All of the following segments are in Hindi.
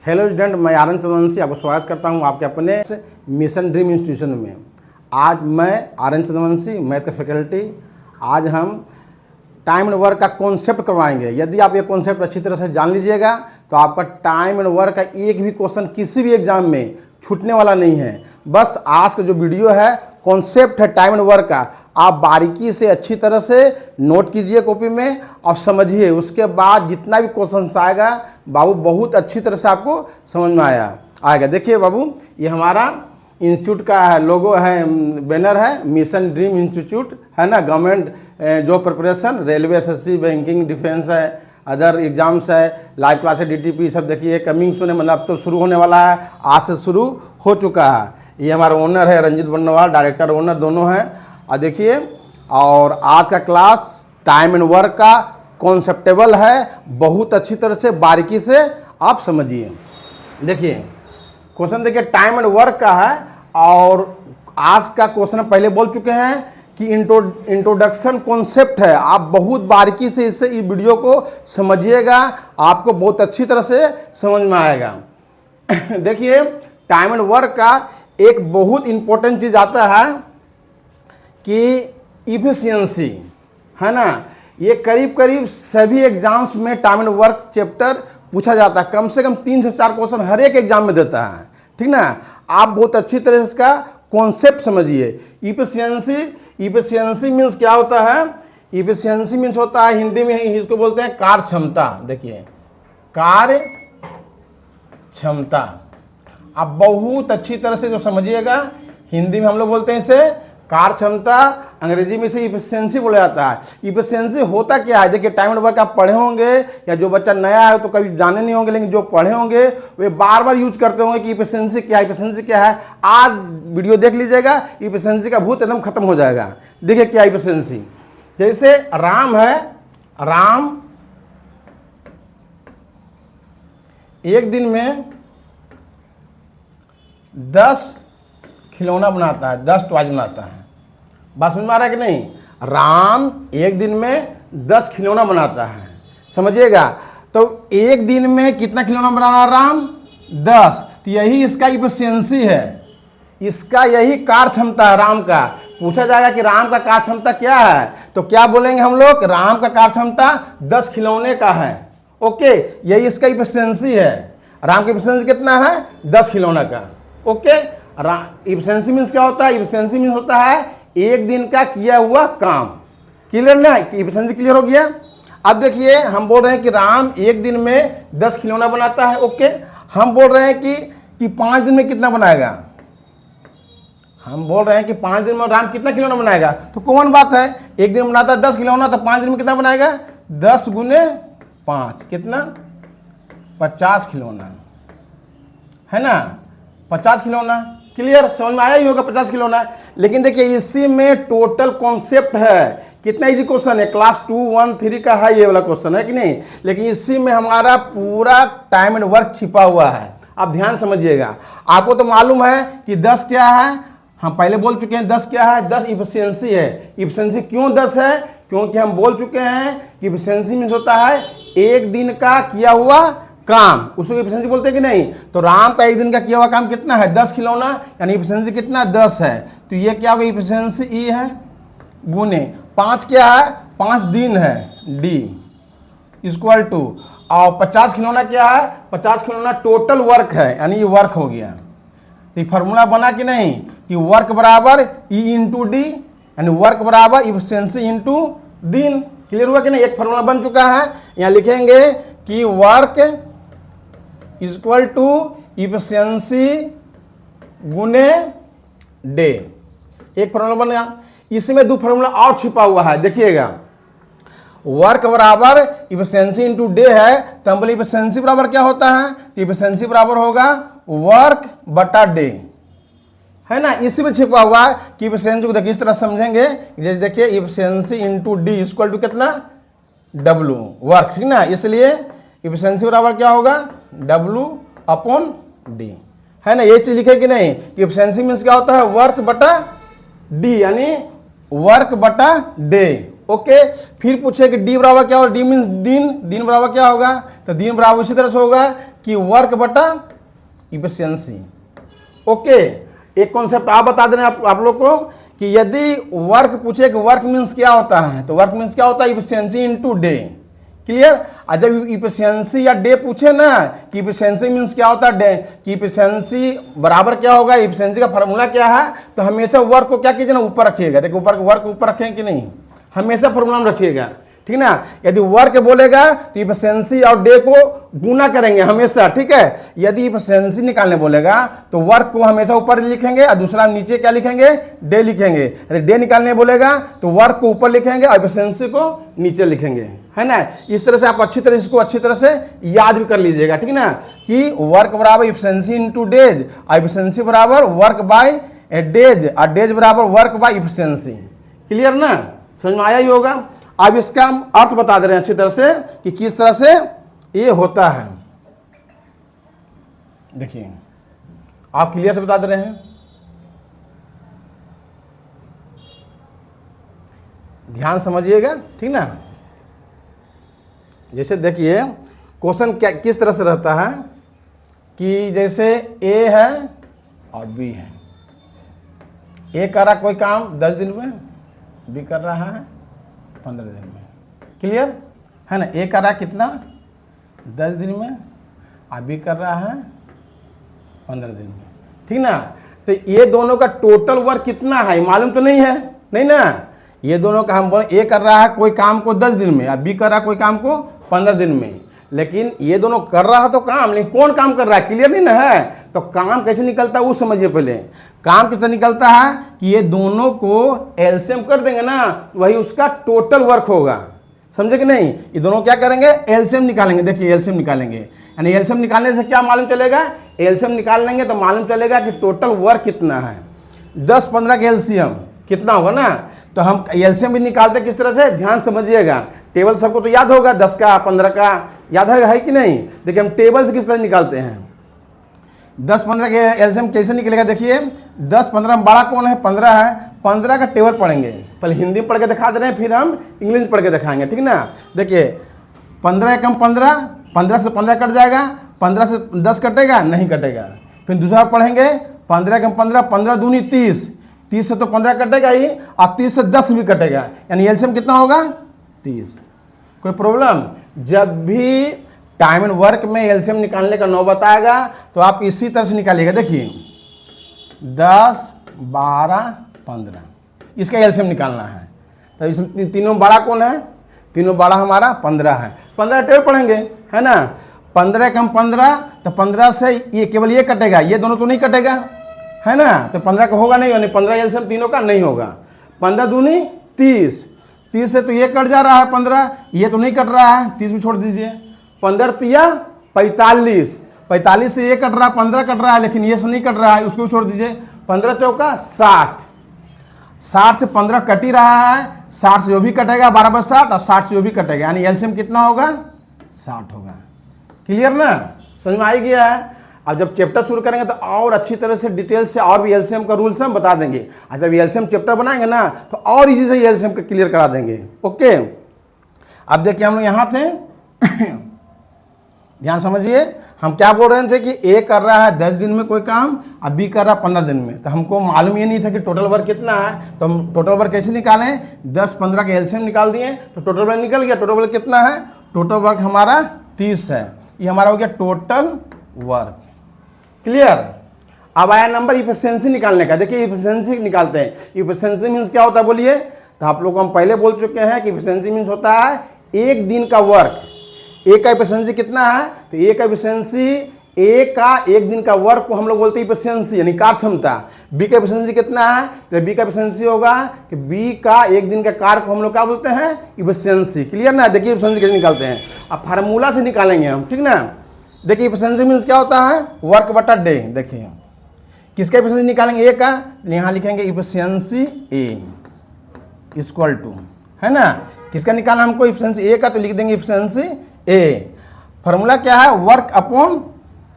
हेलो स्टूडेंट, मैं आनंद चंद्रवंशी आपको स्वागत करता हूं आपके अपने मिशन ड्रीम इंस्टीट्यूशन में। आज मैं आनंद चंद्रवंशी, मैथ का फैकल्टी, आज हम टाइम एंड वर्क का कॉन्सेप्ट करवाएंगे। यदि आप ये कॉन्सेप्ट अच्छी तरह से जान लीजिएगा तो आपका टाइम एंड वर्क का एक भी क्वेश्चन किसी भी एग्जाम में छूटने वाला नहीं है। बस आज का जो वीडियो है कॉन्सेप्ट है टाइम एंड वर्क का, आप बारीकी से अच्छी तरह से नोट कीजिए कॉपी में और समझिए। उसके बाद जितना भी क्वेश्चन आएगा बाबू बहुत अच्छी तरह से आपको समझ में आएगा। देखिए बाबू, ये हमारा इंस्टीट्यूट का है, लोगो है, बैनर है, मिशन ड्रीम इंस्टीट्यूट है ना। Government job preparation, railway, SSC, banking, defence है, अदर एग्जाम्स है, लाइव क्लास है, डीटीपी सब देखिए कमिंग सुने, मतलब तो शुरू होने वाला है, आज से शुरू हो चुका है। ये हमारा ओनर है रंजीत बर्नवाल, डायरेक्टर ओनर दोनों हैं। और देखिए, और आज का क्लास टाइम एंड वर्क का कॉन्सेप्टेबल है, बहुत अच्छी तरह से बारीकी से आप समझिए। देखिए क्वेश्चन देखिए टाइम एंड वर्क का है, और आज का क्वेश्चन पहले बोल चुके हैं कि इंट्रोडक्शन कॉन्सेप्ट है। आप बहुत बारीकी से इस वीडियो को समझिएगा, आपको बहुत अच्छी तरह से समझ में आएगा। देखिए टाइम एंड वर्क का एक बहुत इंपॉर्टेंट चीज़ आता है कि इफिशियंसी, है ना। ये करीब करीब सभी एग्जाम्स में टाइम एंड वर्क चैप्टर पूछा जाता है, कम से कम 3 से 4 क्वेश्चन हर एक एग्जाम में देता है, ठीक ना। आप बहुत अच्छी तरह से इसका कॉन्सेप्ट समझिए। इफिशियंसी मीन्स क्या होता है? इफिशियंसी मीन्स होता है, हिंदी में इसको बोलते हैं कार्य क्षमता। देखिए कार्य क्षमता, आप बहुत अच्छी तरह से जो समझिएगा। हिंदी में हम लोग बोलते हैं इसे कार्य क्षमता, अंग्रेजी में इसे इफिशियंसी बोला जाता है। इफिशियंसी होता क्या है? देखिए टाइम एंड वर्क आप पढ़े होंगे, या जो बच्चा नया है तो कभी जाने नहीं होंगे, लेकिन जो पढ़े होंगे वे बार बार यूज करते होंगे कि इफिशियंसी क्या है, इफिशियंसी क्या है। आज वीडियो देख लीजिएगा, इफिशियंसी का भूत एकदम खत्म हो जाएगा। देखिए क्या इफिशियंसी, जैसे राम है, राम एक दिन में 10 खिलौना बनाता है, 10 टॉयज बनाता है। बात समझ में आ रहा है कि नहीं? राम एक दिन में 10 खिलौना बनाता है, समझिएगा। तो एक दिन में कितना खिलौना बना रहा राम? 10। तो यही इसका इफिशियंसी है, इसका यही कार्य क्षमता है राम का। पूछा जाएगा कि राम का कार्य क्षमता क्या है, तो क्या बोलेंगे हम लोग? राम का कार्य क्षमता 10 खिलौने का है। ओके, यही इसका इफिशियंसी है। राम की इफिशियंसी कितना है? 10 खिलौना का। ओके, इफिशियंसी मीन्स क्या होता है? इफिशियंसी मीन्स होता है एक दिन का किया हुआ काम। क्लियर ना? इफिशियंसी क्लियर हो गया। अब देखिए हम बोल रहे हैं कि राम एक दिन में 10 खिलौना बनाता है। ओके, हम बोल रहे हैं कि 5 दिन में कितना बनाएगा? हम बोल रहे हैं कि 5 दिन में राम कितना खिलौना बनाएगा? तो कौन बात है, एक दिन बनाता है 10 खिलौना, तो 5 दिन में कितना बनाएगा? 10 गुने 5 कितना? 50 खिलौना, है ना। 50 खिलौना। क्लियर, समझ में आया ही होगा 50 खिलौना। लेकिन देखिए इसी में टोटल कॉन्सेप्ट है। कितना इजी क्वेश्चन है, क्लास 2, 1, 3 का है ये वाला क्वेश्चन, है कि नहीं। लेकिन इसी में हमारा पूरा टाइम एंड वर्क छिपा हुआ है। आप ध्यान समझिएगा। आपको तो मालूम है कि 10 क्या है, हम पहले बोल चुके हैं 10 क्या है? 10 इफिशियंसी है। इफिशियंसी क्यों 10 है? क्योंकि हम बोल चुके हैं कि इफिशियंसी मीन्स होता है एक दिन का किया हुआ काम, उसको इफिशियंसी बोलते हैं कि नहीं। तो राम का एक दिन का किया हुआ काम कितना है? 10 खिलौना, यानी इफिशियंसी कितना? 10 है। तो ये क्या होगा? इफिशियंसी ई है गुने 5 क्या है? 5 दिन है, डी इक्वल टू, और 50 खिलौना क्या है? 50 खिलौना टोटल वर्क है, यानी ये वर्क हो गया। तो फार्मूला बना कि नहीं कि वर्क बराबर ई इंटू डी, यानी वर्क बराबर इफिशियंसी इंटू दिन। क्लियर हुआ कि नहीं? एक फार्मूला बन चुका है। यहाँ लिखेंगे कि वर्क इक्वल टू इफिशियंसी गुने डे। एक फार्मूला बन गया। इसमें 2 फार्मूला और छिपा हुआ है, देखिएगा। वर्क बराबर इफिशियंसी इंटू डे है, तो हम बोले इफिशियंसी बराबर क्या होता है? तो इफिशियंसी बराबर होगा वर्क बटा डे, है ना। इसी में छिपा हुआ है कि इफिशियंसी को देखिए इस तरह समझेंगे, जैसे देखिए efficiency into D equal to कितना? डब्लू, वर्क, ठीक ना। इसलिए इफिशियंसी बराबर क्या होगा? W अपॉन डी, है ना। ये चीज लिखे कि नहीं कि इफिशियंसी मीन्स क्या होता है? वर्क बटा डी, यानी वर्क बटा डे। ओके, फिर पूछे कि डी बराबर क्या होगा? डी मीन्स दिन, दिन बराबर क्या होगा? तो दिन बराबर इसी तरह से होगा कि वर्क बटा इफिशियंसी। ओके, एक कॉन्सेप्ट आप बता दे रहे हैं आप लोग को कि यदि वर्क पूछे कि वर्क मीन्स क्या होता है, तो वर्क मीन्स क्या होता है, इफिशियंसी इनटू डे। क्लियर। और जब इफिशियंसी या डे पूछे ना कि इफिशियंसी मीन्स क्या होता है, डे कि इफिशियंसी बराबर क्या होगा, इफिशियंसी का फार्मूला क्या है, तो हमेशा वर्क को क्या कीजिए ना, ऊपर रखिएगा। देखिए ऊपर वर्क ऊपर रखें कि नहीं, हमेशा फार्मूला में रखिएगा, ठीक ना। यदि वर्क बोलेगा तो इफिशियंसी और डे को गुना करेंगे हमेशा, ठीक है। यदि इफिशियंसी निकालने बोलेगा तो वर्क को हमेशा ऊपर लिखेंगे और दूसरा नीचे क्या लिखेंगे, डे लिखेंगे। यदि डे निकालने बोलेगा तो वर्क को ऊपर लिखेंगे और इफिशियंसी को नीचे लिखेंगे, है ना। इस तरह से आप अच्छी तरह इसको अच्छी तरह से याद भी कर लीजिएगा, ठीक ना, कि वर्क बराबर इफिशियंसी इनटू डेज और इफिशियंसी बराबर वर्क बाय डेज और डेज बराबर वर्क बाय इफिशियंसी। क्लियर ना, समझ में आया ही होगा। अब इसका हम अर्थ बता दे रहे हैं अच्छी तरह से कि किस तरह से ये होता है। देखिए आप क्लियर से बता दे रहे हैं, ध्यान समझिएगा, ठीक ना। जैसे देखिए क्वेश्चन क्या किस तरह से रहता है कि जैसे ए है और बी है। ए कर रहा कोई काम 10 दिन में, बी कर रहा है 15 दिन में। क्लियर है ना। ए कर रहा कितना 10 दिन में और बी कर रहा है 15 दिन में, ठीक ना। तो ये दोनों का टोटल वर्क कितना है मालूम तो नहीं है, नहीं ना। ये दोनों का हम बोले ए कर रहा है कोई काम को 10 दिन में और बी कर रहा है कोई काम को 15 दिन में, लेकिन ये दोनों कर रहा है तो काम, लेकिन कौन काम कर रहा है क्लियर नहीं ना है। तो काम कैसे निकलता है वो समझिए पहले। काम किस तरह निकलता है कि ये दोनों को एलसीएम कर देंगे ना, वही उसका टोटल वर्क होगा, समझे कि नहीं। ये दोनों क्या करेंगे, एलसीएम निकालेंगे। देखिए एलसीएम निकालेंगे, यानी एलसीएम निकालने से क्या मालूम चलेगा, एलसीएम निकाल लेंगे तो मालूम चलेगा कि टोटल वर्क कितना है। 10-15 का एलसीएम कितना होगा ना। तो हम एलसीएम भी निकालते किस तरह से, ध्यान समझिएगा। टेबल सबको तो याद होगा, 10 का 15 का याद है कि नहीं। देखिए हम टेबल से किस तरह निकालते हैं। 10-15 के एलसीएम कैसे निकलेगा, देखिए 10-15 में बड़ा कौन है, 15 है। 15 का टेबल पढ़ेंगे, पहले हिंदी में पढ़ के दिखा दे रहे हैं, फिर हम इंग्लिश में पढ़ के दिखाएंगे, ठीक ना। देखिए 15 कम 15, 15 से 15 कट जाएगा, 15 से 10 कटेगा नहीं कटेगा। फिर दूसरा पढ़ेंगे 15 कम 15, 15 दूनी 30, 30 से तो 15 कटेगा ही और 30 से 10 भी कटेगा, यानी एलसीएम कितना होगा 30। कोई प्रॉब्लम। जब भी टाइम एंड वर्क में एलसीएम निकालने का नौबत आएगा तो आप इसी तरह से निकालिएगा। देखिए 10, 12, 15 इसका एलसीएम निकालना है। तो इस तीनों बड़ा कौन है, तीनों बड़ा हमारा 15 है। 15 टेबल पढ़ेंगे, है ना। 15 कम 15, तो 15 से ये केवल ये कटेगा, ये दोनों तो नहीं कटेगा, है ना। तो 15 का होगा नहीं, यानी 15 एलसीएम तीनों का नहीं होगा। 15 दूनी 30, 30 से तो ये कट जा रहा है 15, ये तो नहीं कट रहा है, 30 भी छोड़ दीजिए। 15 तिया 45, 45 से ये कट रहा है, 15 कट रहा है, लेकिन ये से नहीं कट रहा है, उसको भी छोड़ दीजिए। 15 चौका 60, 60 से 15 कट ही रहा है, 60 से जो भी कटेगा 12/60 और 60 से जो भी कटेगा, यानी एलसीएम कितना होगा 60 होगा। क्लियर ना, समझ में आ ही गया है। अब जब चैप्टर शुरू करेंगे तो और अच्छी तरह से डिटेल से और भी एलसीएम का रूल्स हम बता देंगे। और जब एलसीएम चैप्टर बनाएंगे ना तो और इजी से एलसीएम का क्लियर करा देंगे। ओके, अब देखिए हम लोग यहाँ थे ध्यान समझिए, हम क्या बोल रहे थे कि ए कर रहा है 10 दिन में कोई काम और बी कर रहा है 15 दिन में। तो हमको मालूम ये नहीं था कि टोटल वर्क कितना है, तो हम टोटल वर्क कैसे निकालें, 10-15 के एलसीएम निकाल दिए तो टोटल वर्क निकल गया। टोटल वर्क कितना है, टोटल वर्क हमारा 30 है, ये हमारा हो गया टोटल वर्क। क्लियर। अब आया नंबर इफिशियंसी निकालने का। देखिए इफिशियंसी निकालते हैं। इफिशियंसी मीन्स क्या होता है बोलिए, तो आप लोग को हम पहले बोल चुके हैं कि इफिशियंसी मीन्स होता है एक दिन का वर्क। ए का इफिशियंसी कितना है, तो ए का इफिशियंसी, ए का एक दिन का वर्क को हम लोग बोलते हैं इफिशियंसी यानी कार्य क्षमता। बी का इफिशियंसी कितना है, तो बी का इफिशियंसी होगा कि बी का एक दिन का कार्य को हम लोग क्या बोलते हैं इफिशियंसी। क्लियर ना। देखिए इफिशियंसी कैसे निकालते हैं, अब फार्मूला से निकालेंगे हम, ठीक ना। देखिए इफिशियंसी मीन्स क्या होता है, वर्क बटा डे। देखिए किसका इफिशियंसी निकालेंगे, ए का, यहाँ लिखेंगे इफिशियंसी ए इक्वल टू, है ना। किसका निकालना हमको, इफिशियंसी ए का, तो लिख देंगे इफिशियंसी ए। फार्मूला क्या है, वर्क अपॉन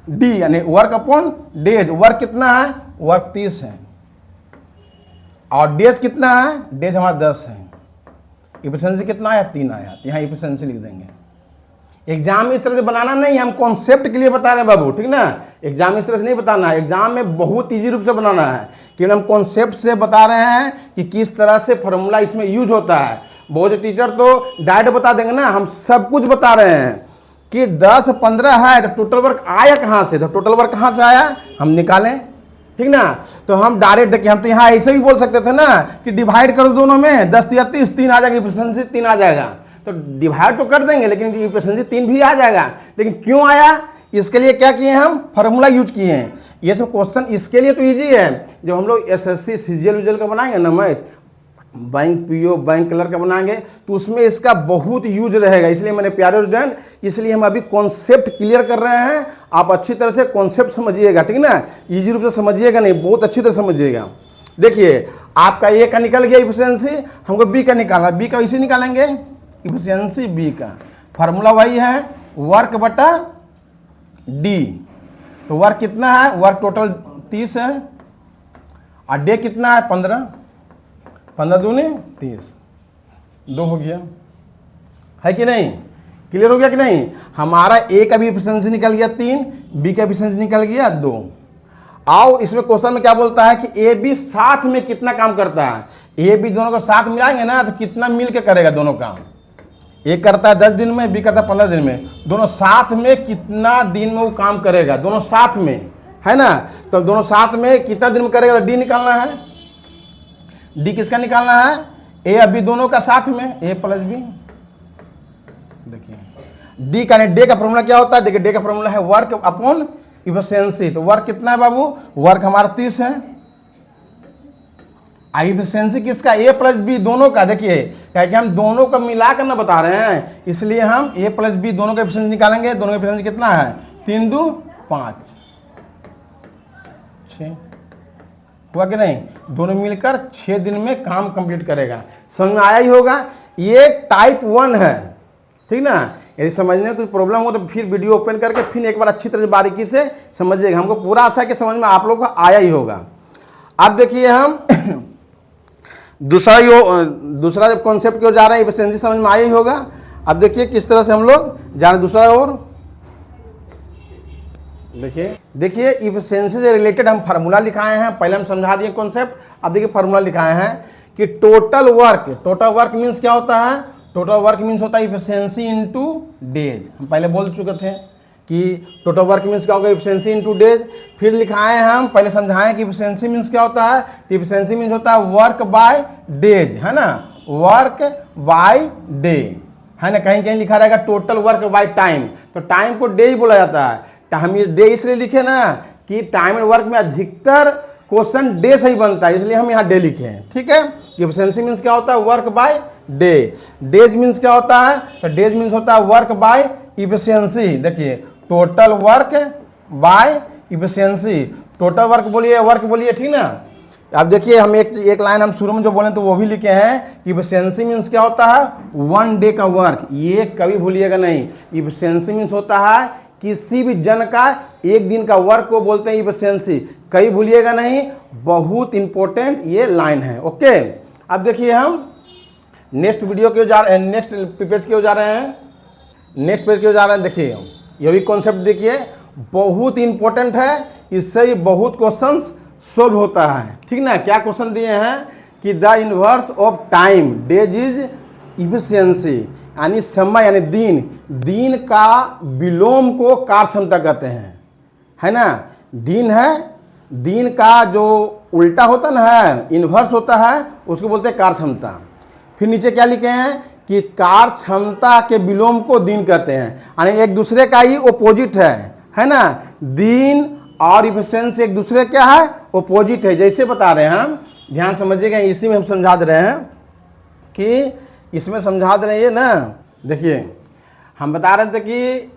डी, यानी वर्क अपॉन डेज। वर्क कितना है, वर्क 30 है और डेज कितना है, डेज हमारा 10 है। इफिशियंसी कितना आया, 3 आया, तो यहाँ इफिशियंसी लिख देंगे। एग्जाम इस तरह से बनाना नहीं, हम कॉन्सेप्ट के लिए बता रहे हैं बाबू, ठीक ना। एग्जाम इस तरह से नहीं बताना है, एग्जाम में बहुत इजी रूप से बनाना है, कि हम कॉन्सेप्ट से बता रहे हैं कि किस तरह से फार्मूला इसमें यूज होता है। बहुत से टीचर तो डायरेक्ट बता देंगे ना, हम सब कुछ बता रहे हैं कि 10 15 है तो टोटल वर्क आया कहाँ से, तो टोटल वर्क कहाँ से आया हम निकालें, ठीक ना। तो हम डायरेक्ट देखिए, हम तो यहाँ ऐसे भी बोल सकते थे ना कि डिवाइड करो दोनों में, 10 या 30, 3 आ जाएगा, एफिशिएंसी 3 आ जाएगा, तो डिवाइड तो कर देंगे लेकिन एफिशिएंसी 3 भी आ जाएगा। लेकिन क्यों आया, इसके लिए क्या किए हम, फार्मूला यूज किए हैं। ये सब क्वेश्चन इसके लिए तो इजी है, जब हम लोग एसएससी सीजीएल विजिएल का बनाएंगे ना, math bank PO bank clerk का बनाएंगे, तो उसमें इसका बहुत यूज रहेगा। इसलिए मैंने प्यारे स्टूडेंट, इसलिए हम अभी कॉन्सेप्ट क्लियर कर रहे हैं, आप अच्छी तरह से कॉन्सेप्ट समझिएगा, ठीक ना, इजी रूप से समझिएगा नहीं, बहुत अच्छी तरह समझिएगा। देखिए आपका ए का निकल गया इफिशियंसी, हमको बी का निकालना, बी का इसे निकालेंगे, इफिशियंसी बी का फार्मूला वही है वर्क बटा डी। तो वर्क कितना है, वर्क टोटल 30 है और डे कितना है 15, 15 दूनी 30, 2 हो गया, है कि नहीं, क्लियर हो गया कि नहीं। हमारा ए का भी एफिशिएंसी निकल गया 3, बी का एफिशिएंसी निकल गया 2। और इसमें क्वेश्चन में क्या बोलता है कि ए बी साथ में कितना काम करता है, ए बी दोनों को साथ मिलाएंगे ना तो कितना मिल के करेगा दोनों काम, एक करता है 10 दिन में, बी करता है 15 दिन में, दोनों साथ में कितना दिन में वो काम करेगा, दोनों साथ में, है ना। तो दोनों साथ में कितना दिन में करेगा, तो डी निकालना है। डी किसका निकालना है, ए अभी दोनों का साथ में, ए प्लस बी। देखिए डी का नहीं, डे का फॉर्मूला क्या होता है, देखिए डे का फॉर्मूला है वर्क अपॉन इफिशियंसी। तो वर्क कितना है बाबू, वर्क हमारा 30 है, इफिशियंसी किसका, ए प्लस बी दोनों का। देखिए क्या कि हम दोनों का मिला कर ना बता रहे हैं, इसलिए हम ए प्लस बी दोनों का एफिशिएंसी निकालेंगे। दोनों का एफिशिएंसी कितना है, 3 2 5, 6 हुआ कि नहीं, दोनों मिलकर 6 दिन में काम कंप्लीट करेगा। समझ में आया ही होगा, ये टाइप 1 है, ठीक ना। यदि समझने में कोई प्रॉब्लम हो तो फिर वीडियो ओपन करके फिर एक बार अच्छी तरह से बारीकी से समझिएगा, हमको पूरा आशा है कि समझ में आप लोगों को आया ही होगा। अब देखिए हम दूसरा जब कॉन्सेप्ट की ओर जा रहे हैं, एफिशिएंसी समझ में आया ही होगा। अब देखिए किस तरह से हम लोग जा रहे हैं दूसरा ओर। देखिए एफिशिएंसी से रिलेटेड हम फार्मूला लिखाए हैं, पहले हम समझा दिए कॉन्सेप्ट, अब देखिए फार्मूला लिखाए हैं कि टोटल वर्क मीन्स क्या होता है, टोटल वर्क मीन्स होता है एफिशिएंसी इनटू डेज। हम पहले बोल चुके थे कि टोटल वर्क मीन्स क्या होगा, एफिशिएंसी इनटू डेज। फिर लिखाए हम पहले समझाएं कि एफिशिएंसी मीन्स क्या होता है, तो एफिशिएंसी मीन्स होता है वर्क बाय डेज, है ना, वर्क बाय डे, है ना। कहीं कहीं लिखा रहेगा टोटल वर्क बाय टाइम, तो टाइम को डे ही बोला जाता है। हम ये डे इसलिए लिखे ना कि टाइम एंड वर्क में अधिकतर क्वेश्चन डे से ही बनता है, इसलिए हम यहाँ डे लिखे हैं, ठीक है। एफिशिएंसी मीन्स क्या होता है, work by day. Days means क्या होता है, तो डेज मीन्स होता है वर्क बाय एफिशिएंसी। देखिए total work by efficiency, total work बोलिए, ठीक ना। अब देखिए हम एक लाइन हम शुरू में जो बोले तो वो भी लिखे हैं कि एफिशिएंसी मीन्स क्या होता है, 1 डे का वर्क, ये कभी भूलिएगा नहीं। एफिशिएंसी मीन्स होता है किसी भी जन का एक दिन का वर्क को बोलते हैं एफिशिएंसी, कहीं भूलिएगा नहीं, बहुत इंपॉर्टेंट ये लाइन है, ओके। अब देखिए हम नेक्स्ट वीडियो की ओर जा रहे हैं, नेक्स्ट पेज की ओर जा रहे हैं, नेक्स्ट पेज की ओर जा रहे हैं। देखिए ये भी कॉन्सेप्ट देखिए बहुत इंपॉर्टेंट है, इससे ही बहुत क्वेश्चंस सोल्व होता है, ठीक ना। क्या क्वेश्चन दिए हैं कि the inverse of time days is efficiency, यानी समय यानी दिन का विलोम को कार्य क्षमता कहते हैं, है ना। दिन है, दिन का जो उल्टा होता ना है, इन्वर्स होता है, उसको बोलते हैं कार्य क्षमता। फिर नीचे क्या लिखे हैं कि कार्य क्षमता के विलोम को दिन कहते हैं, यानी एक दूसरे का ही ओपोजिट है ना। दिन और एफिशिएंसी एक दूसरे क्या है, ओपोजिट है। जैसे बता रहे हैं हम, ध्यान समझिएगा, इसी में हम समझा दे रहे हैं कि इसमें समझा दे रहे हैं ना। देखिए हम बता रहे थे कि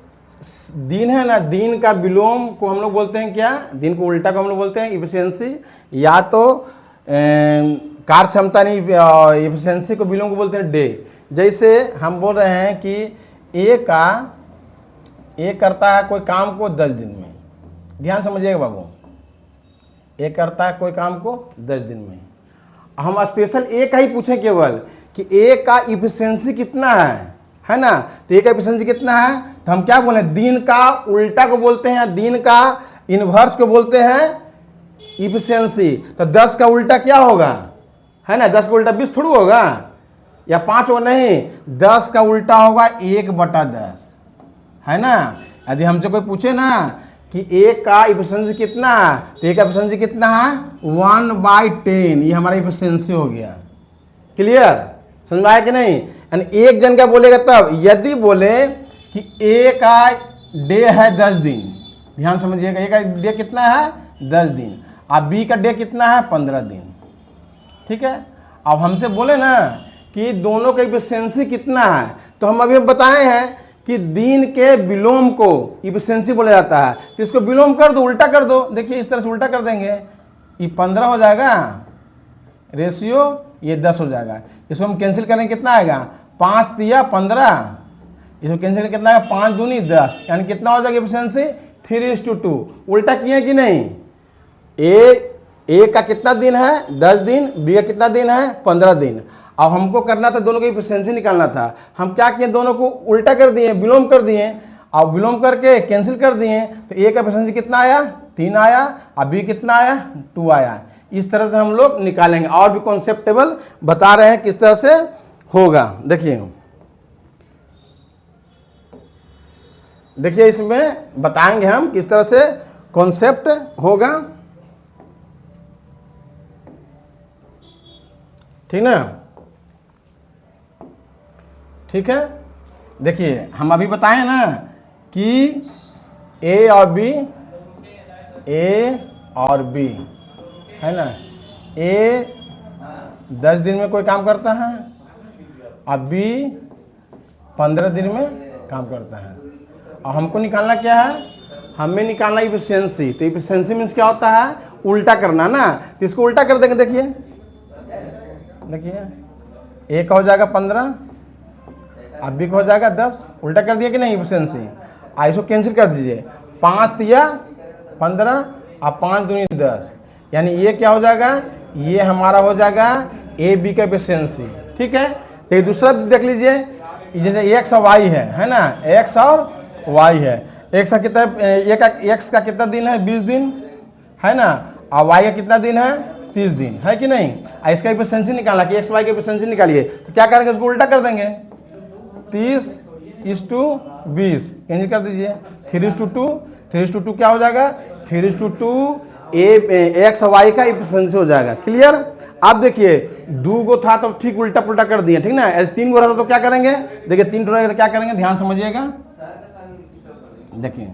दिन है ना, दिन का विलोम को हम लोग बोलते हैं क्या, दिन को उल्टा को हम लोग बोलते हैं एफिशिएंसी, या तो कार्य क्षमता नहीं, एफिशिएंसी को विलोम को बोलते हैं डे। जैसे हम बोल रहे हैं कि ए करता है कोई काम को 10 दिन में, ध्यान समझिएगा बाबू, ए करता है कोई काम को 10 दिन में। हम स्पेशल ए का ही पूछें केवल कि ए का इफिशियंसी कितना है ना। तो ए का इफिशियंसी कितना है, तो हम क्या बोले, दिन का उल्टा को बोलते हैं, दिन का इन्वर्स को बोलते हैं इफिशियंसी। तो 10 का उल्टा क्या होगा, है ना, 10 का उल्टा 20 थोड़ी होगा या 5 होगा, नहीं, 10 का उल्टा होगा 1/10, है ना। यदि हमसे कोई पूछे ना कि एक का इफिशियंसी कितना है, तो एक का इफिशियंसी कितना है 1/10, ये हमारा इफिशियंसी हो गया। क्लियर, समझ में आया कि नहीं। यानी एक जन का बोलेगा तब, यदि बोले कि ए का डे है 10 दिन, ध्यान समझिएगा, ए का डे कितना है 10 दिन, अब बी का डे कितना है 15 दिन, ठीक है। अब हमसे बोले ना कि दोनों का इफिशियंसी कितना है, तो हम अभी बताए हैं कि दिन के विलोम को इफिशियंसी बोला जाता है। तो इसको विलोम कर दो, उल्टा कर दो, देखिए इस तरह से उल्टा कर देंगे, ये 15 हो जाएगा रेशियो, ये 10 हो जाएगा। इसको हम कैंसिल करेंगे, कितना आएगा 5 तिया 15, इसको कैंसिल करेंगे कितना आएगा 5 दूनी 10, यानी कितना हो जाएगा इफिशियंसी 3:2। उल्टा किए कि नहीं, ए का कितना दिन है 10 दिन, बी का कितना दिन है 15 दिन। अब हमको करना था दोनों की इफिशियंसी निकालना था, हम क्या किए, दोनों को उल्टा कर दिए, विलोम कर दिए, अब विलोम करके कैंसिल कर दिए, तो ए का इफिशियंसी कितना आया 3 आया, अब बी कितना आया 2 आया। इस तरह से हम लोग निकालेंगे, और भी कॉन्सेप्टेबल बता रहे हैं किस तरह से होगा। देखिए इसमें बताएंगे हम किस तरह से कॉन्सेप्ट होगा, ठीक ना, ठीक है। देखिए हम अभी बताएं ना कि ए और बी है ना, ए 10 दिन में कोई काम करता है, अब बी 15 दिन में काम करता है। और हमको निकालना क्या है, हमें निकालना इफिशियंसी। तो इफिशियंसी मीन्स क्या होता है, उल्टा करना ना, तो इसको उल्टा कर देंगे। देखिए ए का हो जाएगा 15, अब बी का हो जाएगा 10, उल्टा कर दिया कि नहीं इफिशियंसी। इसको कैंसिल कर दीजिए, 5 तिया 15 और 5 दूनी 10, यानी ये क्या हो जाएगा, ये हमारा हो जाएगा ए बी का इफिशियंसी, ठीक है। तो ये दूसरा देख लीजिए, जैसे एक्स और वाई है ना, एक्स और वाई है, एक्स का कितना, एक्स का कितना दिन है 20 दिन, है ना, और वाई का कितना दिन है 30 दिन, है कि नहीं। इसका इफिशियंसी निकाला कि एक्स वाई की इफिशियंसी निकालिए, तो क्या करेंगे, उसको उल्टा कर देंगे, 30:20 कैंसिल कर दीजिए, 3:2 क्या हो जाएगा 3:2 एक्स वाई का इफिशियंसी हो जाएगा। क्लियर। अब देखिए 2 गो था तो ठीक उल्टा पुल्टा कर दिए, ठीक ना। 3 गो रहता तो क्या करेंगे, देखिए 3 रहेगा तो क्या करेंगे, ध्यान समझिएगा। देखिए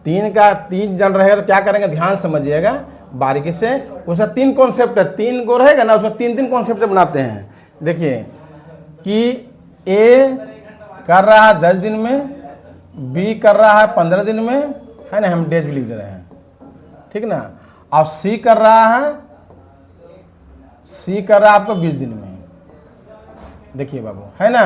3 जन रहेगा तो क्या करेंगे, ध्यान समझिएगा बारीकी से। उसका 3 कॉन्सेप्ट है, 3 गो रहेगा ना, उसका 3 कॉन्सेप्ट से बनाते हैं। देखिए कि ए कर रहा है 10 दिन में, बी कर रहा है 15 दिन में, है ना, हम डेज भी लिख दे रहे हैं, ठीक ना। और सी कर रहा है आपको 20 दिन में, देखिए बाबू, है ना।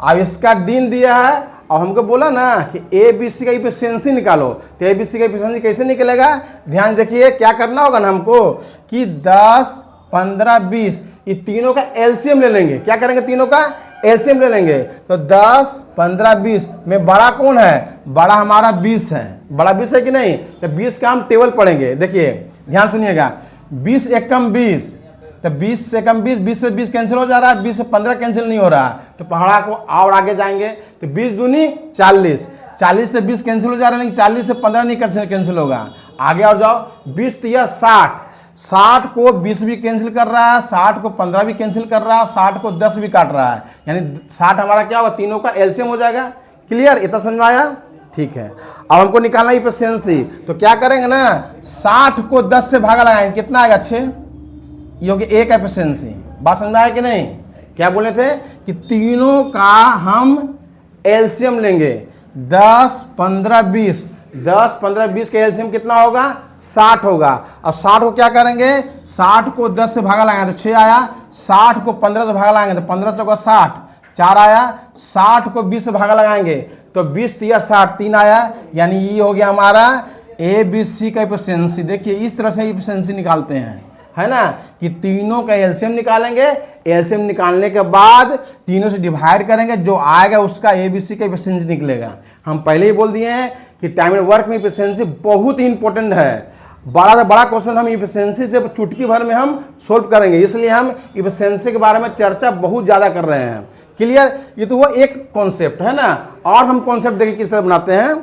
अब इसका दिन दिया है और हमको बोला ना कि ए बी सी का इफिशियंसी निकालो, तो ए बी सी का इफिशियंसी कैसे निकलेगा, ध्यान देखिए। क्या करना होगा ना हमको कि 10, 15, 20 ये तीनों का एलसीएम ले लेंगे। क्या करेंगे, तीनों का एलसीएम ले लेंगे। तो 10, 15, 20 में बड़ा कौन है, बड़ा हमारा 20 है, बड़ा 20 है कि नहीं। तो 20 का हम टेबल पढ़ेंगे। देखिए ध्यान सुनिएगा, 20 एकम 20, तो 20 से कम 20, 20 से 20 कैंसिल हो जा रहा है, 20 से 15 कैंसिल नहीं हो रहा है, तो पहाड़ा को और आगे जाएंगे तो 20 दूनी 40, 40 से 20 कैंसिल हो जा रहा है, लेकिन 40 से 15 नहीं कैंसिल होगा। आगे और जाओ, 20 तिया 60, 60 को 20 भी कैंसिल कर रहा है, 60 को 15 भी कैंसिल कर रहा है, 60 को 10 भी काट रहा है, यानी 60 हमारा क्या होगा, तीनों का एलसीएम हो जाएगा। क्लियर, इतना समझ में आया, ठीक है। अब हमको निकालना इफिशियंसी, तो क्या करेंगे ना, 60 को 10 से भागा लगाएंगे, कितना आएगा 6, ये होगी ए का एफिशिएंसी। बात समझ में आया कि नहीं। क्या बोले थे कि तीनों का हम एलसीएम लेंगे, 10, 15, 20, 10, 15, 20 का एलसीएम कितना होगा, 60 होगा। अब 60 को क्या करेंगे, 60 को 10 से भागा लगाएंगे तो 6 आया, 60 को 15 से भागा लगाएंगे तो 15 चौका 60, 4 आया, 60 को 20 से भागा लगाएंगे तो 20 तिया 60, 3 आया, यानी ये हो गया हमारा ए बी सी का एफिशिएंसी। देखिए इस तरह से एफिशिएंसी निकालते हैं, है ना, कि तीनों का एलसीएम निकालेंगे, एलसीएम निकालने के बाद तीनों से डिवाइड करेंगे, जो आएगा उसका एबीसी का एफिशिएंसी निकलेगा। हम पहले ही बोल दिए हैं कि टाइम एंड वर्क में एफिशिएंसी बहुत ही इंपॉर्टेंट है। बड़ा से बड़ा क्वेश्चन हम एफिशिएंसी से चुटकी भर में हम सोल्व करेंगे, इसलिए हम एफिशिएंसी के बारे में चर्चा बहुत ज़्यादा कर रहे हैं। क्लियर? ये तो हुआ एक कॉन्सेप्ट है ना। और हम कॉन्सेप्ट देखिए किस तरह बनाते हैं।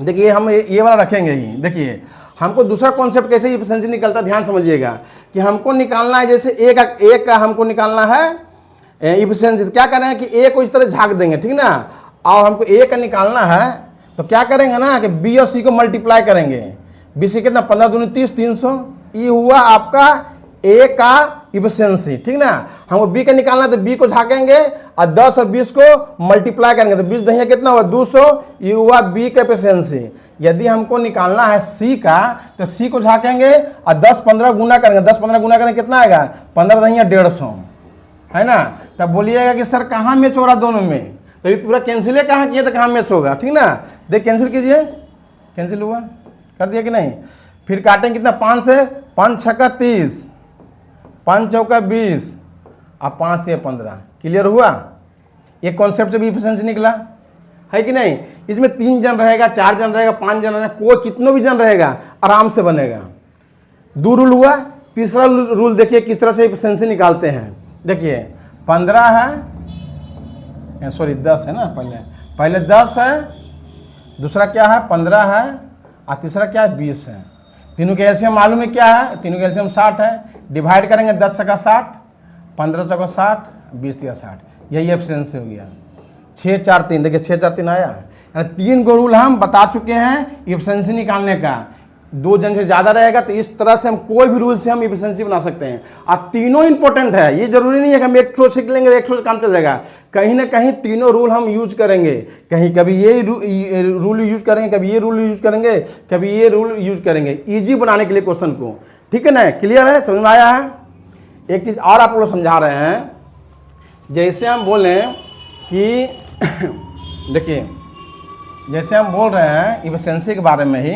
देखिए हम ये वाला रखेंगे ही। देखिए हमको दूसरा कॉन्सेप्ट कैसे एफिशिएंसी निकलता है, ध्यान समझिएगा कि हमको निकालना है, जैसे एक का हमको निकालना है एफिशिएंसी। तो क्या करें कि ए को इस तरह झाँक देंगे, ठीक ना, और हमको ए का निकालना है तो क्या करेंगे ना कि बी और सी को मल्टीप्लाई करेंगे। बी सी कितना, 15 दूनी 30, 300। ये हुआ आपका ए का एफिशिएंसी, ठीक ना। हमको बी का निकालना है तो बी को झाँकेंगे और 10 और 20 को मल्टीप्लाई करेंगे तो 20 दहिया कितना हुआ, 200। ये हुआ बी का एफिशिएंसी। यदि हमको निकालना है सी का तो सी को झाँकेंगे और 10-15 गुना करेंगे। 10-15 गुना करेंगे कितना आएगा, 15 दहिया 150, है ना। तब बोलिएगा कि सर कहाँ मैच हो रहा दोनों में, तो ये पूरा कैंसिल कहाँ किए तो कहाँ मैच होगा, ठीक ना। देख कैंसिल कीजिए, कैंसिल हुआ, कर दिया कि नहीं। फिर काटेंगे कितना, 5 से 5 छक्का 30, 5 चौका 20 और 5 से 15। क्लियर हुआ? एक कॉन्सेप्ट से भी एफिशिएंसी निकला है कि नहीं। इसमें 3 जन रहेगा, 4 जन रहेगा, 5 जन रहेगा, कोई कितनों भी जन रहेगा आराम से बनेगा। 2 रूल हुआ। तीसरा रूल देखिए किस तरह से एफिशिएंसी निकालते हैं। देखिए 15 है, सॉरी 10 है ना, पहले 10 है, दूसरा क्या है 15 है और तीसरा क्या है 20 है। तीनों के एलसीएम मालूम है क्या है, तीनों के एलसीएम 60 है। डिवाइड करेंगे 10 छक्का 60, 15 चौका 60, 20 तिया 60। यही एफिशिएंसी हो गया। 6 4 3, देखिए 6 4 3 आया। यानी 3 को रूल हम बता चुके हैं एफिशिएंसी निकालने का। 2 जन से ज़्यादा रहेगा तो इस तरह से हम कोई भी रूल से हम एफिशिएंसी बना सकते हैं। और तीनों इंपॉर्टेंट है, ये जरूरी नहीं है कि हम एक ठो सीख लेंगे एक ठो काम चल जाएगा। कहीं ना कहीं तीनों रूल हम यूज करेंगे। कहीं कभी ये रूल यूज करेंगे, कभी ये रूल यूज करेंगे, कभी ये रूल यूज करेंगे, ईजी बनाने के लिए क्वेश्चन को। ठीक है ना, क्लियर है, समझ में आया है। एक चीज़ और आप लोग समझा रहे हैं, जैसे हम बोलें कि देखिए जैसे हम बोल रहे हैं एफिशिएंसी के बारे में ही,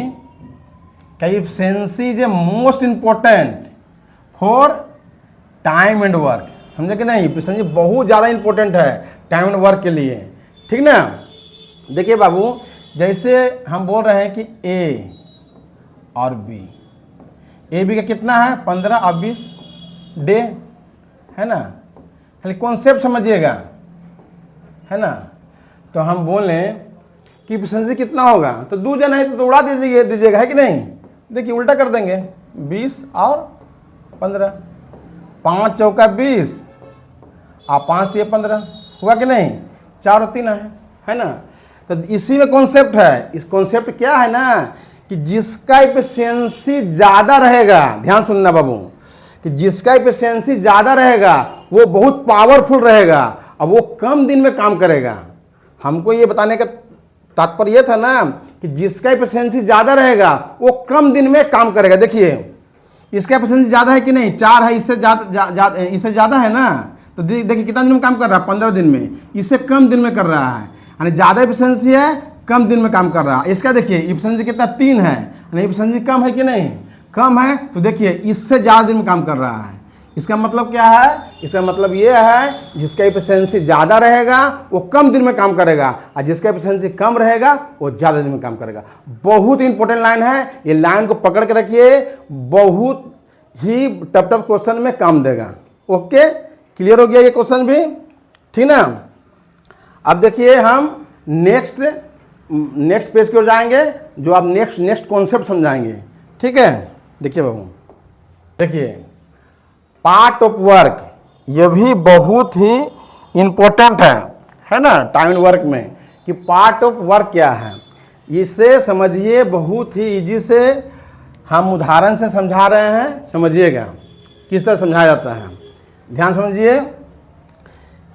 efficiency is a most important for time and work. समझे कि नहीं, एफिशिएंसी बहुत ज़्यादा इंपॉर्टेंट है टाइम एंड वर्क के लिए, ठीक ना। देखिए बाबू, जैसे हम बोल रहे हैं कि ए और बी, ए बी का कितना है 15 और 20 डे, है ना। खाली कॉन्सेप्ट समझिएगा, है ना। तो हम बोलें कि एफिशिएंसी कितना होगा, तो 2 जन है तो उड़ा दीजिएगा, है कि नहीं। देखिए उल्टा कर देंगे, 20 और 15, 5 चौका 20 और 5 तिया 15, हुआ कि नहीं। 4 और 3 है ना। तो इसी में कॉन्सेप्ट है। इस कॉन्सेप्ट क्या है ना कि जिसका एफिशिएंसी ज़्यादा रहेगा, ध्यान सुनना बाबू, कि जिसका एफिशिएंसी ज़्यादा रहेगा वो बहुत पावरफुल रहेगा और वो कम दिन में काम करेगा। हमको ये बताने का तात्पर्य यह था ना कि जिसका एफिशिएंसी ज़्यादा रहेगा वो कम दिन में काम करेगा। देखिए इसका एफिशिएंसी ज़्यादा है कि नहीं, 4 है, इससे ज़्यादा है ना। तो देखिए कितना दिन में काम कर रहा है, 15 दिन में। इससे कम दिन में कर रहा है, यानी ज़्यादा एफिशिएंसी है, कम दिन में काम कर रहा है। इसका देखिए एफिशिएंसी कितना 3 है, यानी एफिशिएंसी कम है कि नहीं, कम है। तो देखिए इससे ज़्यादा दिन में काम कर रहा है। इसका मतलब क्या है, इसका मतलब ये है जिसका एफिशिएंसी ज़्यादा रहेगा वो कम दिन में काम करेगा और जिसका एफिशिएंसी कम रहेगा वो ज़्यादा दिन में काम करेगा। बहुत इंपॉर्टेंट लाइन है, ये लाइन को पकड़ के रखिए, बहुत ही टफ क्वेश्चन में काम देगा। ओके, क्लियर हो गया ये क्वेश्चन भी, ठीक ना। अब देखिए हम नेक्स्ट पेज की ओर जाएंगे, जो आप नेक्स्ट कॉन्सेप्ट समझाएंगे, ठीक है। देखिए बाबू, देखिए पार्ट ऑफ वर्क, ये भी बहुत ही इंपॉर्टेंट है ना टाइम एंड वर्क में, कि पार्ट ऑफ वर्क क्या है। इसे समझिए, बहुत ही इजी से हम उदाहरण से समझा रहे हैं, समझिएगा किस तरह समझाया जाता है। ध्यान समझिए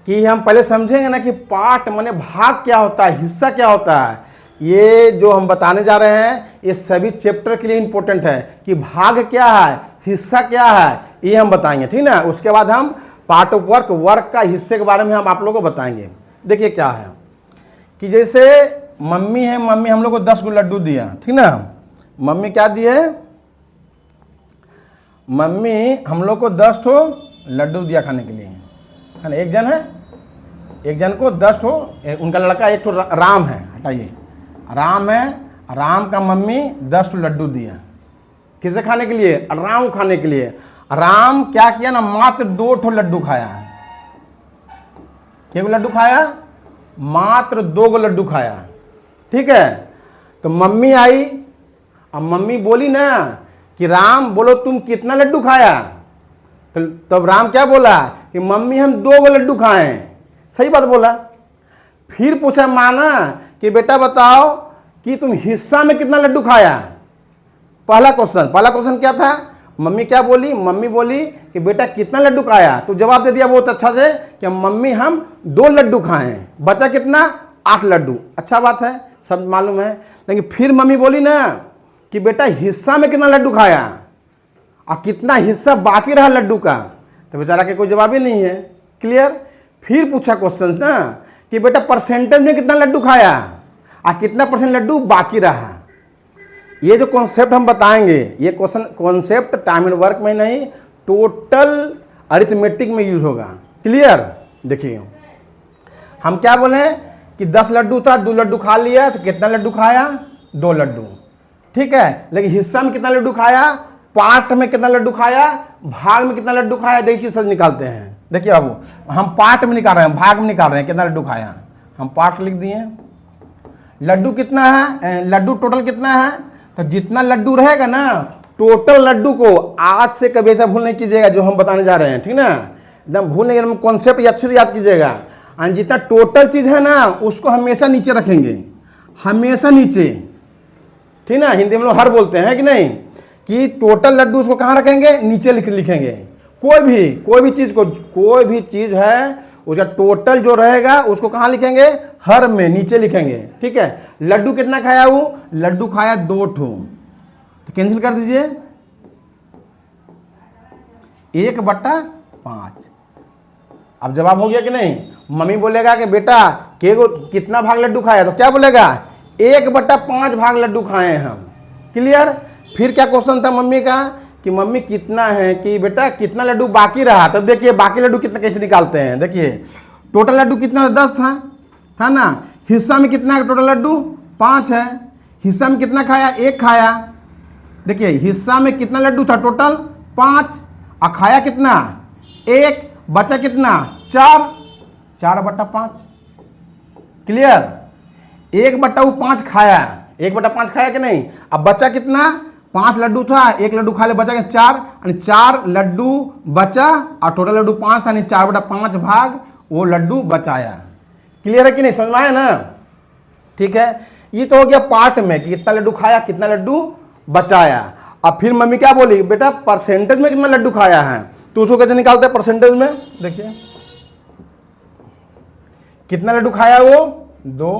कि हम पहले समझेंगे ना कि पार्ट माने भाग क्या होता है, हिस्सा क्या होता है। ये जो हम बताने जा रहे हैं ये सभी चैप्टर के लिए इंपॉर्टेंट है कि भाग क्या है, हिस्सा क्या है, ये हम बताएंगे, ठीक ना। उसके बाद हम पार्ट ऑफ वर्क का हिस्से के बारे में हम आप लोगों को बताएंगे। देखिए क्या है कि जैसे मम्मी है, मम्मी हम लोग को 10 गो लड्डू दिया, ठीक ना। मम्मी क्या दिए, मम्मी हम लोग को 10 ठो लड्डू दिया खाने के लिए, है ना। एक जन है, एक जन को 10 ठो, उनका लड़का एक ठो राम है, हटाइए, राम है, राम का मम्मी 10 ठो लड्डू दिया, किसे खाने के लिए? राम खाने के लिए। राम क्या किया ना, मात्र 2 ठो लड्डू खाया। क्या लड्डू खाया? मात्र 2 गो लड्डू खाया, ठीक है। तो मम्मी आई, अब मम्मी बोली ना कि राम बोलो तुम कितना लड्डू खाया? तो तब राम क्या बोला कि मम्मी हम 2 गो लड्डू खाए हैं। सही बात बोला। फिर पूछा माना कि बेटा बताओ कि तुम हिस्सा में कितना लड्डू खाया? पहला क्वेश्चन क्या था? मम्मी क्या बोली? मम्मी बोली कि बेटा कितना लड्डू खाया? तो जवाब दे दिया बहुत अच्छा से कि मम्मी हम 2 लड्डू खाए हैं, बचा कितना? 8 लड्डू। अच्छा बात है, सब मालूम है। लेकिन फिर मम्मी बोली ना कि बेटा हिस्सा में कितना लड्डू खाया और कितना हिस्सा बाकी रहा लड्डू का? तो बेचारा के कोई जवाब ही नहीं है। क्लियर? फिर पूछा क्वेश्चन ना कि बेटा परसेंटेज में कितना लड्डू खाया और कितना % लड्डू बाकी रहा। ये जो कॉन्सेप्ट हम बताएंगे, ये कॉन्सेप्ट टाइम एंड वर्क में नहीं, टोटल अरिथमेटिक में यूज होगा। क्लियर? देखिए हम क्या बोले कि 10 लड्डू था, 2 लड्डू खा लिया, तो कितना लड्डू खाया? 2 लड्डू, ठीक है। लेकिन हिस्सा में कितना लड्डू खाया? पार्ट में कितना लड्डू खाया? भाग में कितना लड्डू खाया? देखिए सच निकालते हैं। देखिए बाबू, हम पार्ट में निकाल रहे हैं, भाग में निकाल रहे हैं कितना लड्डू खाया। हम पार्ट लिख दिए। लड्डू कितना है? लड्डू टोटल कितना है? तो जितना लड्डू रहेगा ना, टोटल लड्डू को आज से कभी ऐसा भूल नहीं कीजिएगा जो हम बताने जा रहे हैं, ठीक ना। एकदम भूल नहीं, कॉन्सेप्ट अच्छे से याद कीजिएगा। और जितना टोटल चीज़ है ना उसको हमेशा नीचे रखेंगे, हमेशा नीचे, ठीक ना। हिंदी में लोग हर बोलते हैं कि नहीं, कि टोटल लड्डू उसको कहाँ रखेंगे? नीचे लिखेंगे। कोई भी चीज़ है उसका टोटल जो रहेगा उसको कहाँ लिखेंगे? हर में नीचे लिखेंगे, ठीक है। लड्डू कितना खाया? वो लड्डू खाया 2 ठो, तो कैंसिल कर दीजिए, 1/5। अब जवाब हो गया कि नहीं? मम्मी बोलेगा कि बेटा कितना भाग लड्डू खाया? तो क्या बोलेगा? 1/5 भाग लड्डू खाए हैं हम। क्लियर? फिर क्या क्वेश्चन था मम्मी का कि मम्मी कितना है, कि बेटा कितना लड्डू बाकी रहा? तब देखिए बाकी लड्डू कितना कैसे निकालते हैं। देखिए टोटल लड्डू कितना? 10 था ना। हिस्सा में कितना है? टोटल लड्डू 5 है। हिस्सा में कितना खाया? 1 खाया। देखिए हिस्सा में कितना लड्डू था? टोटल 5, और खाया कितना? 1, बचा कितना? 4/5। क्लियर? 1/5 खाया, 1/5 खाया कि नहीं? अब बचा कितना? 5 लड्डू था, 1 लड्डू खा ले, बचा के 4, यानी 4 लड्डू बचा, और टोटल लड्डू 5 था, यानी 4/5 भाग वो लड्डू बचाया। क्लियर है कि नहीं? समझ में आया ना? ठीक है, ये तो हो गया पार्ट में कि कितना लड्डू खाया, कितना लड्डू बचाया। अब फिर मम्मी क्या बोली? बेटा परसेंटेज में कितना लड्डू खाया है? तो उसको कैसे निकालते हैं परसेंटेज में? देखिए कितना लड्डू खाया? वो 2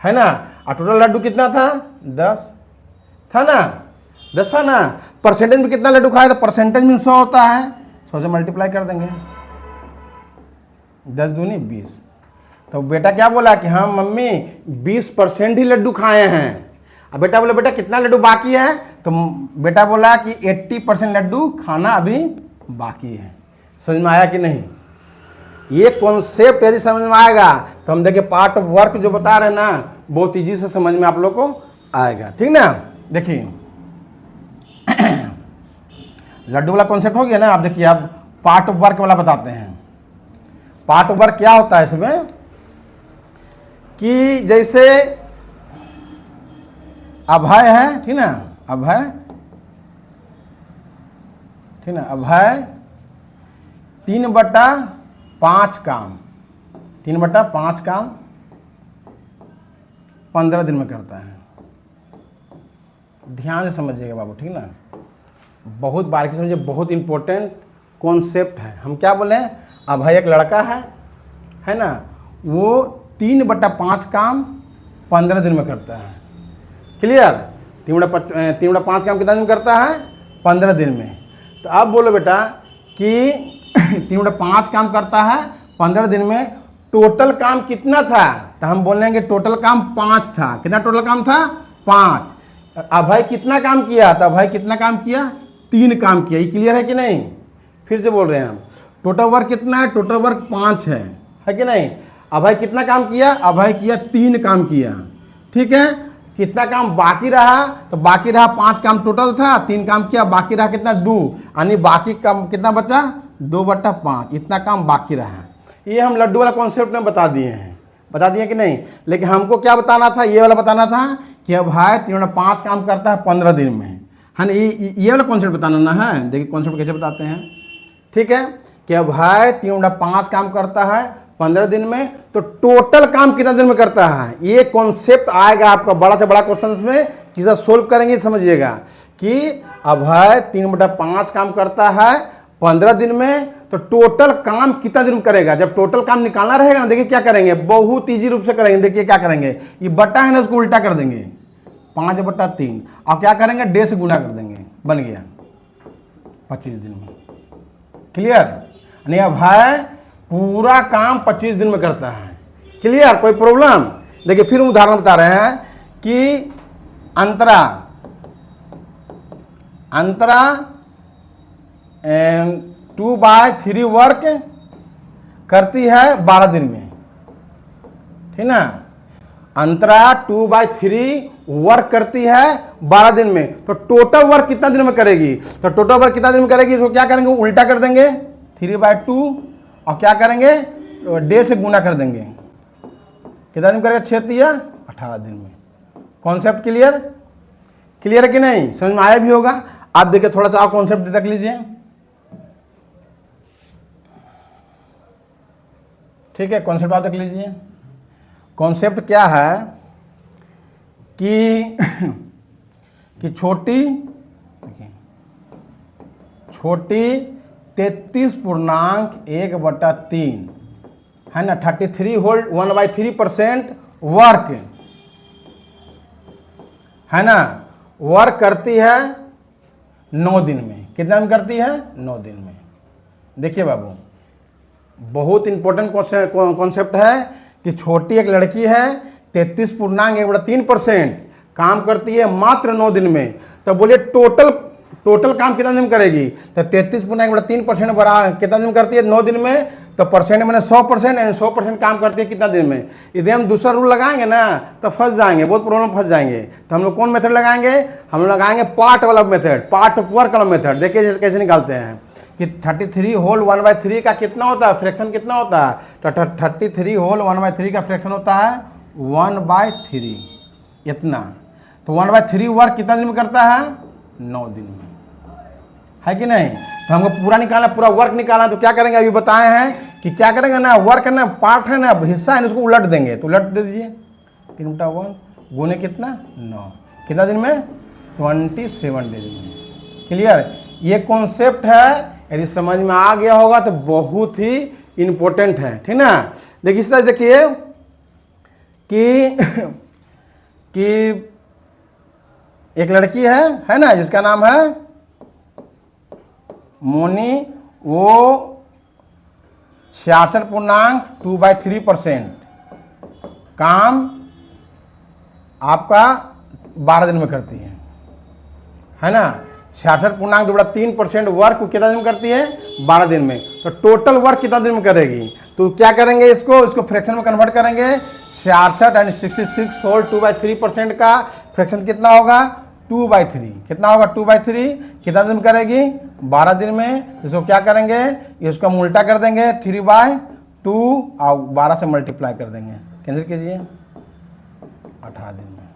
है ना, और टोटल लड्डू कितना था? 10 था ना, 10 था ना। परसेंटेज में कितना लड्डू खाया? तो परसेंटेज में 100 होता है, 100 से मल्टीप्लाई कर देंगे, 10 दूनी 20। तो बेटा क्या बोला कि हाँ मम्मी 20% ही लड्डू खाए हैं। अब बेटा बोला बेटा कितना लड्डू बाकी है? तो बेटा बोला कि 80% लड्डू खाना अभी बाकी है। समझ में आया कि नहीं? ये कॉन्सेप्ट यदि समझ में आएगा तो हम देखिए पार्ट ऑफ वर्क जो बता रहे हैं ना बहुत ईजी से समझ में आप लोग को आएगा, ठीक ना। देखिए लड्डू वाला कॉन्सेप्ट हो गया ना। आप देखिए अब पार्ट ऑफ वर्क वाला बताते हैं। पार्ट ऑफ वर्क क्या होता है इसमें कि जैसे अभय है, ठीक ना, अभय, ठीक ना, अभय 3/5 काम, 3/5 काम 15 दिन में करता है। ध्यान से समझिएगा बाबू, ठीक ना, बहुत बारीकी समझिए, बहुत इंपॉर्टेंट कॉन्सेप्ट है। हम क्या बोले? अभय एक लड़का है ना, वो 3/5 काम 15 दिन में करता है। क्लियर? 3/5 काम कितना दिन में करता है? 15 दिन में। तो अब बोलो बेटा कि 3/5 काम करता है 15 दिन में, टोटल काम कितना था? तो हम बोलेंगे टोटल काम 5 था। कितना टोटल काम था? 5। अभय कितना काम किया? तो अभय कितना काम किया? 3 काम किया। ये क्लियर है कि नहीं? फिर से बोल रहे हैं हम, टोटल वर्क कितना है, टोटल वर्क 5 है कि नहीं। अभय कितना काम किया, अभय किया 3 काम किया, ठीक है। कितना काम बाकी रहा, तो बाकी रहा 5 काम टोटल था, 3 काम किया, बाकी रहा कितना 2, यानी बाकी काम कितना बचा 2/5, इतना काम बाकी रहा। ये हम लड्डू वाला कॉन्सेप्ट में बता दिए हैं, बता दिए कि नहीं। लेकिन हमको क्या बताना था, ये वाला बताना था कि अभय 3/5 काम करता है 15 दिन में, है ना। ये वाला कॉन्सेप्ट बताना ना है। देखिए कॉन्सेप्ट कैसे बताते हैं, ठीक है। कि अभय 3/5 काम करता है 15 दिन में, तो टोटल काम कितना दिन में करता है, ये कॉन्सेप्ट आएगा आपका बड़ा से बड़ा क्वेश्चन में। किसी सोल्व करेंगे समझिएगा कि अभय 3/5 काम करता है 15 दिन में, तो टोटल काम कितना दिन में करेगा। जब टोटल काम निकालना रहेगा ना, देखिए क्या करेंगे, बहुत ईजी रूप से करेंगे। देखिए क्या करेंगे, ये बट्टा है ना, उसको उल्टा कर देंगे 5/3, और क्या करेंगे, डे से गुना कर देंगे, बन गया 25 दिन में। क्लियर। नहीं, अभय पूरा काम 25 दिन में करता है। क्लियर, कोई प्रॉब्लम। देखिए फिर उदाहरण बता रहे हैं कि अंतरा 2/3 वर्क करती है 12 दिन में, ठीक ना। अंतरा 2/3 वर्क करती है 12 दिन में, तो टोटल वर्क कितना दिन में करेगी, तो टोटल वर्क कितना दिन में करेगी, इसको क्या करेंगे, उल्टा कर देंगे 3/2, और क्या करेंगे, डे से गुना कर देंगे। कितना दिन करेगा, 18 दिन में। कॉन्सेप्ट क्लियर, क्लियर है कि नहीं, समझ में आया भी होगा। आप देखिए थोड़ा सा आप कॉन्सेप्ट देख लीजिए, ठीक है। कॉन्सेप्ट आप देख लीजिए। कॉन्सेप्ट क्या है कि छोटी 33.1/3 है ना, 33 होल 1/3% वर्क है ना, वर्क करती है 9 दिन में। कितना दिन करती है, 9 दिन में। देखिए बाबू, बहुत इंपॉर्टेंट कॉन्सेप्ट है कि छोटी एक लड़की है 33.1/3% काम करती है मात्र 9 दिन में। तो बोलिए टोटल काम कितना दिन करेगी, तो 33.1/3% बड़ा कितना दिन करती है, 9 दिन में। तो परसेंट मैंने 100%, यानी 100% काम करती है कितना दिन में। यदि हम दूसरा रूल लगाएंगे ना तो फंस जाएंगे, बहुत प्रॉब्लम फंस जाएंगे। तो हम लोग कौन मेथड लगाएंगे, हम लोग लगाएंगे पार्ट वाला मेथड, पार्ट ऑफ वर्क वाला मेथड। देखिए कैसे निकालते हैं कि 33 होल 1/3 का कितना होता है, फ्रैक्शन कितना होता है, तो 33 होल 1/3 का फ्रैक्शन होता है 1/3, इतना। तो 1/3 वर्क कितना दिन में करता है, 9 दिन में, है कि नहीं। तो हमको पूरा निकालना, पूरा वर्क निकालना, तो क्या करेंगे, अभी बताए हैं कि क्या करेंगे ना, वर्क है ना, पार्ट है ना, हिस्सा है, उसको उलट देंगे। तो उलट दे दीजिए, 3/1 गुने कितना 9, कितना दिन में 27 डेज में। क्लियर। ये कॉन्सेप्ट है, यदि समझ में आ गया होगा तो बहुत ही इंपॉर्टेंट है, ठीक ना। देखिए इस तरह देखिए कि एक लड़की है ना, जिसका नाम है मोनी, वो 66.2/3% काम आपका 12 दिन में करती है ना। 66.2/3% वर्क कितना दिन में करती है, 12 दिन में। तो टोटल वर्क कितना दिन में करेगी, तो क्या करेंगे, इसको फ्रैक्शन में कन्वर्ट करेंगे। 66 यानी 66 होल 2/3% का फ्रैक्शन कितना होगा, 2/3। कितना होगा, 2/3। कितना दिन में करेगी, 12 दिन में। इसको क्या करेंगे, इसको हम उल्टा कर देंगे 3/2 और 12 से मल्टीप्लाई कर देंगे, कैंसिल कीजिए, 18 दिन में।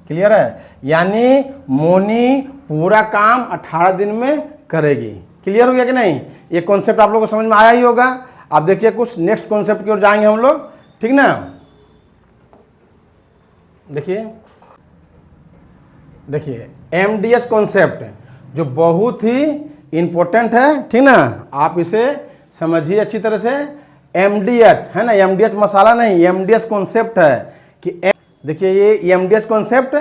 क्लियर है, यानी मोनी पूरा काम 18 दिन में करेगी। क्लियर हो गया कि नहीं। ये कॉन्सेप्ट आप लोगों को समझ में आया ही होगा। आप देखिए कुछ नेक्स्ट कॉन्सेप्ट की ओर जाएंगे हम लोग, ठीक ना। देखिए एमडीएस कॉन्सेप्ट जो बहुत ही इंपॉर्टेंट है, ठीक ना। आप इसे समझिए अच्छी तरह से। एमडीएच है ना, एमडीएच मसाला नहीं, एमडीएस कॉन्सेप्ट है कि देखिए ये एमडीएस कॉन्सेप्ट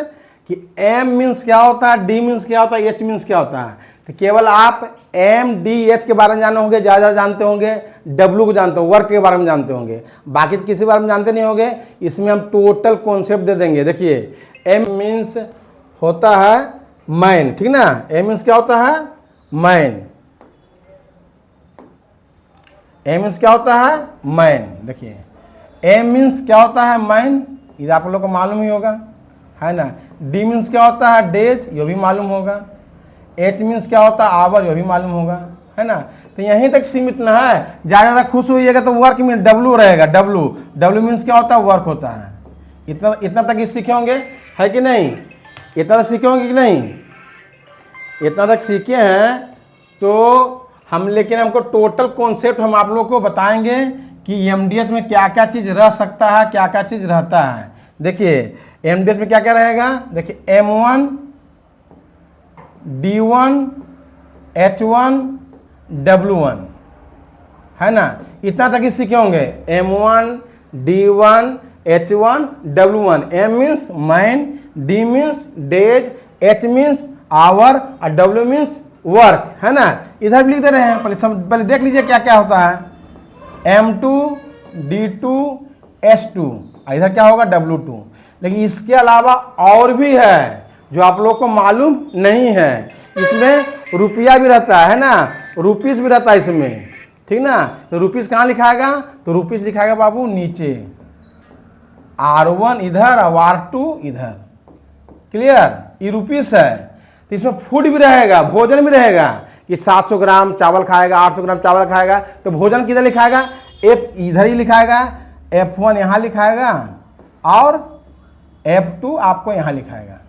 कि एम मीन्स क्या होता है, डी मीन्स क्या होता है, एच मीन्स क्या होता है। तो केवल आप एम डी एच के बारे में जाने होंगे, ज़्यादा जानते होंगे, डब्ल्यू को जानते हो, वर्क के बारे में जानते होंगे, बाकी तो किसी बारे में जानते नहीं होंगे। इसमें हम टोटल कॉन्सेप्ट दे देंगे। देखिए एम मीन्स होता है मैन, ठीक ना। एम मीन्स क्या होता है, मैन। ए मीन्स क्या होता है, मैन। देखिए ए मीन्स क्या होता है, मैन, ये आप लोग को मालूम ही होगा, है ना। डी मीन्स क्या होता है, डेज, ये भी मालूम होगा। एच मीन्स क्या होता है, आवर, ये भी मालूम होगा, है ना। तो यहीं तक सीमित ना है, ज़्यादा खुश होइएगा तो वर्क में डब्लू रहेगा, डब्लू, डब्लू मीन्स क्या होता है, वर्क होता है। इतना तक ही सीखे होंगे, है कि नहीं, इतना तक सीखे होंगे कि नहीं, इतना तक सीखे हैं तो हम, लेकिन हमको टोटल कॉन्सेप्ट हम आप लोग को बताएंगे कि एमडीएस में क्या क्या चीज़ रह सकता है, क्या क्या चीज़ रहता है। देखिए एमडीएस में क्या क्या रहेगा, देखिए M1 D1 H1 W1, है ना। इतना तक ही सीखे होंगे, M1 D1 H1 W1। M means man, D means days, H means hour और W मीन्स वर्क, है ना। इधर भी लिख दे रहे हैं, पहले देख लीजिए क्या क्या होता है। M2 D2 S2, इधर क्या होगा, W2। लेकिन इसके अलावा और भी है जो आप लोग को मालूम नहीं है। इसमें रुपया भी रहता है ना, रुपीस भी रहता है इसमें, ठीक ना। तो रुपीस कहाँ लिखाएगा, तो रुपीस लिखाएगा बाबू नीचे, R1 इधर और R2 इधर, क्लियर, ये रुपीस है। तो इसमें फूड भी रहेगा, भोजन भी रहेगा कि 700 ग्राम चावल खाएगा, 800 ग्राम चावल खाएगा, तो भोजन किधर लिखाएगा, F इधर ही लिखाएगा, F1 यहाँ लिखाएगा और F2 आपको यहाँ लिखाएगा।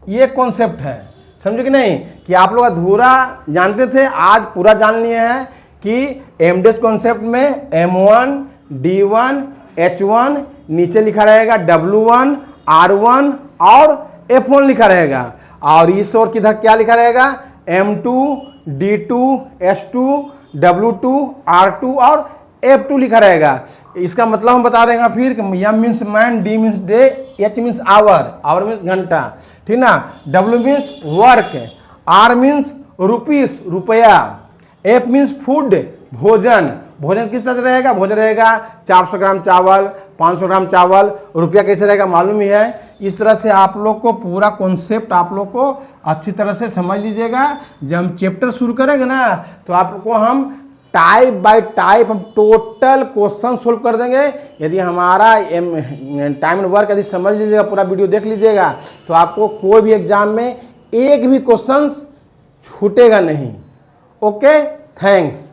ये कॉन्सेप्ट है, समझो कि नहीं, कि आप लोग अधूरा जानते थे, आज पूरा जान लिए हैं कि एमडीएस कॉन्सेप्ट में M1 D1 H1 नीचे लिखा रहेगा W1 R1 और F1 लिखा रहेगा, और इस ओर किधर क्या लिखा रहेगा, M2 D2 S2 W2 R2 और F2 लिखा रहेगा। इसका मतलब हम बता देंगे फिर, M means man, D means day, H means hour means घंटा, ठीक ना, W means work, R means rupees, रुपया, F मीन्स फूड, भोजन। भोजन किस तरह से रहेगा, भोजन रहेगा 400 ग्राम चावल, 500 ग्राम चावल। रुपया कैसे रहेगा मालूम ही है। इस तरह से आप लोग को पूरा कॉन्सेप्ट आप लोग को अच्छी तरह से समझ लीजिएगा। जब हम चैप्टर शुरू करेंगे ना, तो आपको हम टाइप बाय टाइप हम टोटल क्वेश्चन सोल्व कर देंगे। यदि हमारा टाइम एंड वर्क यदि समझ लीजिएगा, पूरा वीडियो देख लीजिएगा, तो आपको कोई भी एग्जाम में एक भी क्वेश्चन छूटेगा नहीं। Okay, thanks.